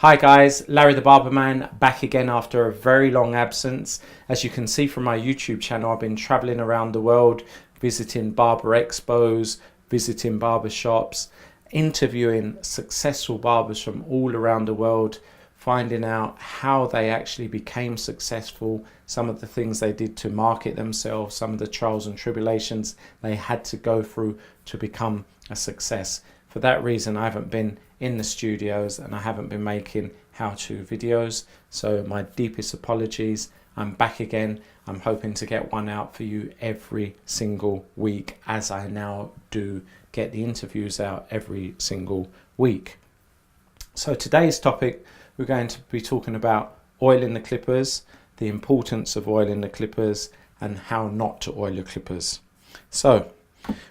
Hi guys, Larry the Barberman back again after a very long absence. As you can see from my YouTube channel, I've been traveling around the world, visiting barber expos, visiting barber shops, interviewing successful barbers from all around the world, finding out how they actually became successful, some of the things they did to market themselves, some of the trials and tribulations they had to go through to become a success. For that reason, I haven't been in the studios and I haven't been making how-to videos, so my deepest apologies. I'm back again. I'm hoping to get one out for you every single week, as I now do get the interviews out every single week. So today's topic, we're going to be talking about oiling the clippers, the importance of oiling the clippers, and how not to oil your clippers. So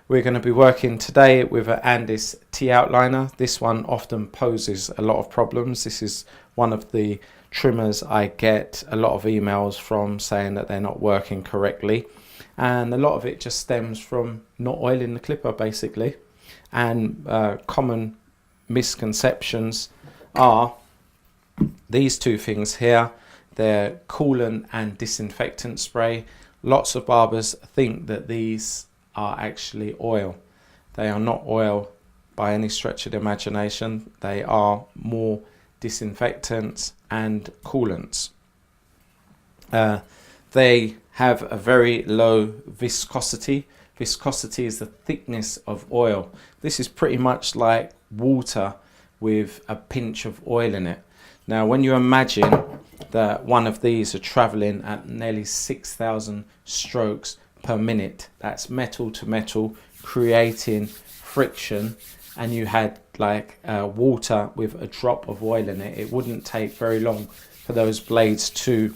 we're going to be working today with an Andis T-Outliner. This one often poses a lot of problems. This is one of the trimmers I get a lot of emails from saying that they're not working correctly. And a lot of it just stems from not oiling the clipper, basically. And common misconceptions are these two things here. They're coolant and disinfectant spray. Lots of barbers think that these are actually oil. They are not oil by any stretch of the imagination. They are more disinfectants and coolants. They have a very low viscosity. Viscosity is the thickness of oil. This is pretty much like water with a pinch of oil in it. Now, when you imagine that one of these are traveling at nearly 6,000 strokes per minute, that's metal to metal, creating friction, and you had like water with a drop of oil in it, it wouldn't take very long for those blades to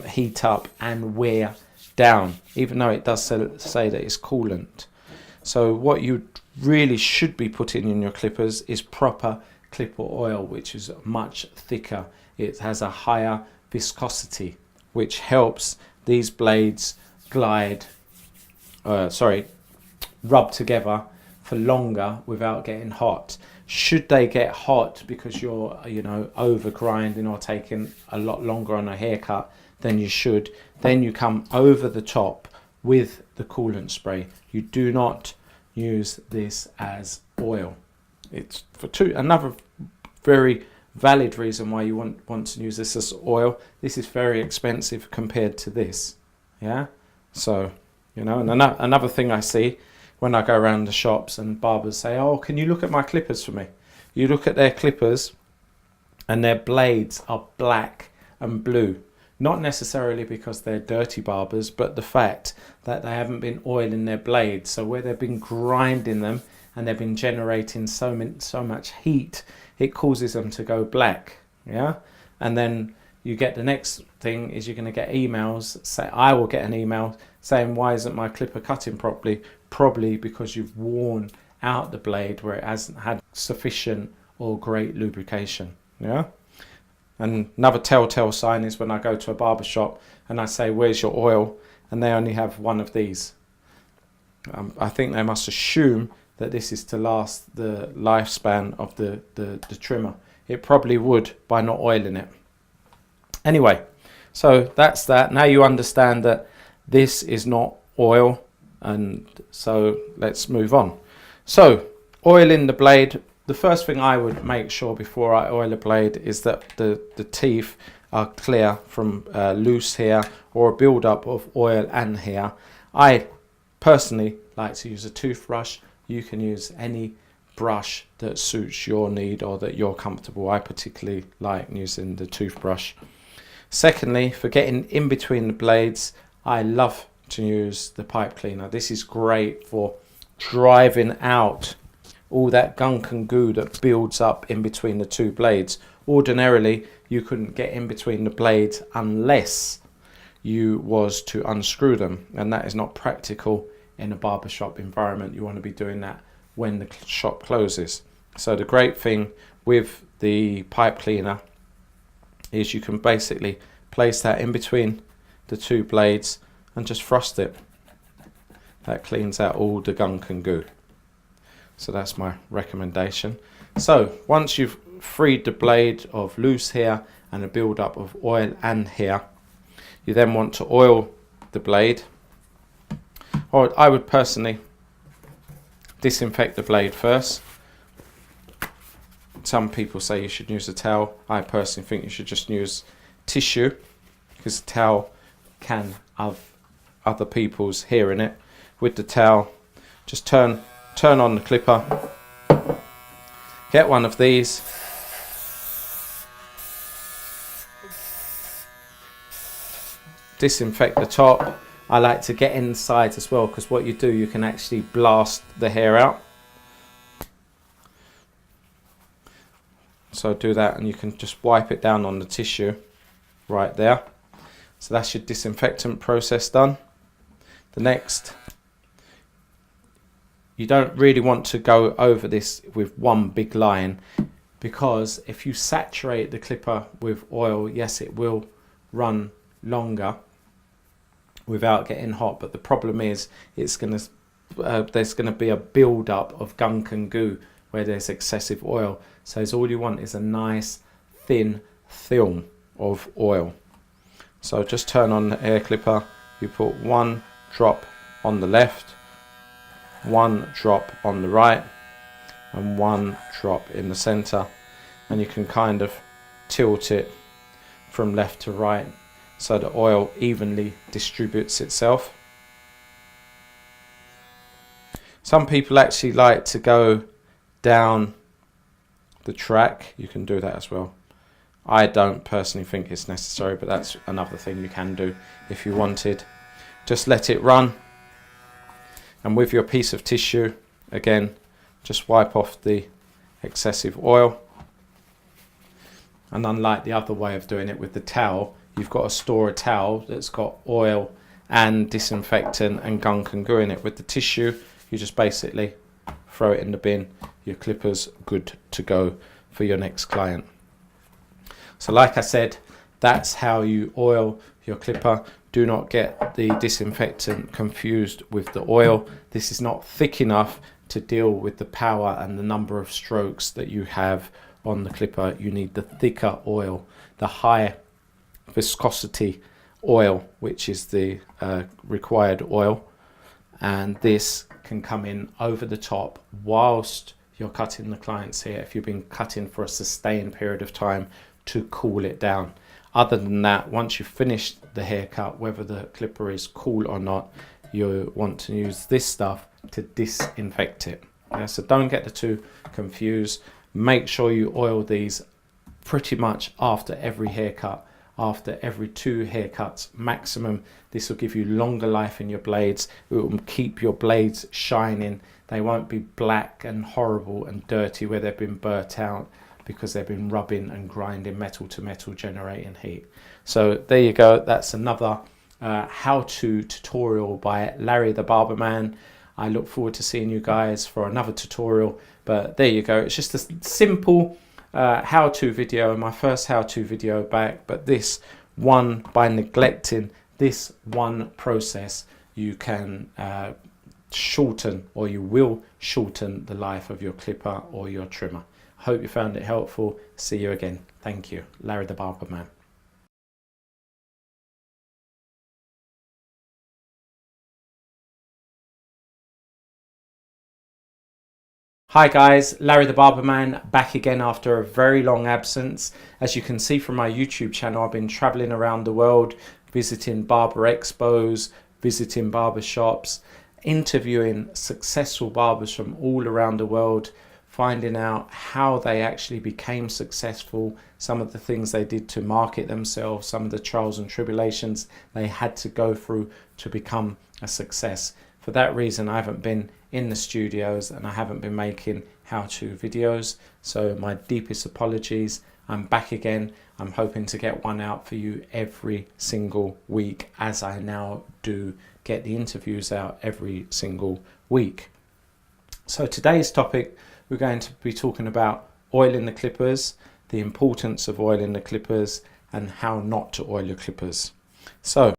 heat up and wear down, even though it does say that it's coolant. So what you really should be putting in your clippers is proper clipper oil, which is much thicker. It has a higher viscosity, which helps these blades rub together for longer without getting hot. Should they get hot because you're over grinding or taking a lot longer on a haircut than you should, then you come over the top with the coolant spray. You do not use this as oil. It's for another very valid reason why you want to use this as oil. This is very expensive compared to this. Yeah, so and another thing I see when I go around the shops and barbers say, oh, can you look at my clippers for me? You look at their clippers and their blades are black and blue. Not necessarily because they're dirty barbers, but the fact that they haven't been oiling their blades. So where they've been grinding them and they've been generating so much heat, it causes them to go black. Yeah, and then you get the next thing is you're going to get emails. I will get an email saying, why isn't my clipper cutting properly? Probably because you've worn out the blade where it hasn't had sufficient or great lubrication. Yeah. And another telltale sign is when I go to a barber shop and I say, where's your oil? And they only have one of these. I think they must assume that this is to last the lifespan of the trimmer. It probably would by not oiling it. Anyway, so that's that. Now you understand that this is not oil, and so let's move on. So oiling the blade, the first thing I would make sure before I oil a blade is that the teeth are clear from loose hair or a build-up of oil and hair. I personally like to use a toothbrush. You can use any brush that suits your need or that you're comfortable. I particularly like using the toothbrush. Secondly, for getting in between the blades, I love to use the pipe cleaner. This is great for driving out all that gunk and goo that builds up in between the two blades. Ordinarily, you couldn't get in between the blades unless you was to unscrew them, and that is not practical in a barbershop environment. You want to be doing that when the shop closes. So the great thing with the pipe cleaner is you can basically place that in between the two blades and just frost it. That cleans out all the gunk and goo. So that's my recommendation. So once you've freed the blade of loose hair and a build-up of oil and hair. You then want to oil the blade, or I would personally disinfect the blade first. Some people say you should use a towel. I personally think you should just use tissue, because the towel can have other people's hair in it. With the towel, just turn on the clipper, get one of these, disinfect the top. I like to get inside as well, because what you do, you can actually blast the hair out. So do that, and you can just wipe it down on the tissue right there. So that's your disinfectant process done. The next, you don't really want to go over this with one big line, because if you saturate the clipper with oil, yes, it will run longer without getting hot, but the problem is there's going to be a build up of gunk and goo where there's excessive oil. So all you want is a nice thin film of oil. So just turn on the air clipper, you put 1 drop on the left, 1 drop on the right, and 1 drop in the center, and you can kind of tilt it from left to right so the oil evenly distributes itself. Some people actually like to go down the track. You can do that as well. I don't personally think it's necessary, but that's another thing you can do if you wanted. Just let it run, and with your piece of tissue, again, just wipe off the excessive oil. And unlike the other way of doing it with the towel, you've got to store a towel that's got oil and disinfectant and gunk and goo in it. With the tissue, you just basically throw it in the bin. Your clipper's good to go for your next client. So like I said, that's how you oil your clipper. Do not get the disinfectant confused with the oil. This is not thick enough to deal with the power and the number of strokes that you have on the clipper. You need the thicker oil, the high viscosity oil, which is the required oil, and this can come in over the top whilst you're cutting the client's hair, if you've been cutting for a sustained period of time, to cool it down. Other than that, once you've finished the haircut, whether the clipper is cool or not, you want to use this stuff to disinfect it. Yeah, so don't get the two confused. Make sure you oil these pretty much after every haircut, after every 2 haircuts maximum. This will give you longer life in your blades. It will keep your blades shining. They won't be black and horrible and dirty where they've been burnt out because they've been rubbing and grinding metal to metal, generating heat. So there you go. That's another how-to tutorial by Larry the Barber Man. I look forward to seeing you guys for another tutorial, but there you go. It's just a simple how-to video, my first how-to video back, but this one, by neglecting this one process, you can shorten, or you will shorten, the life of your clipper or your trimmer. Hope you found it helpful. See you again. Thank you. Larry the Barber Man. Hi guys, Larry the Barber Man back again after a very long absence. As you can see from my YouTube channel, I've been traveling around the world, visiting barber expos, visiting barber shops, interviewing successful barbers from all around the world, finding out how they actually became successful, some of the things they did to market themselves, some of the trials and tribulations they had to go through to become a success. For that reason, I haven't been in the studios and I haven't been making how-to videos, so my deepest apologies. I'm back again. I'm hoping to get one out for you every single week, as I now do get the interviews out every single week. So today's topic, we're going to be talking about oiling the clippers, the importance of oiling the clippers, and how not to oil your clippers. So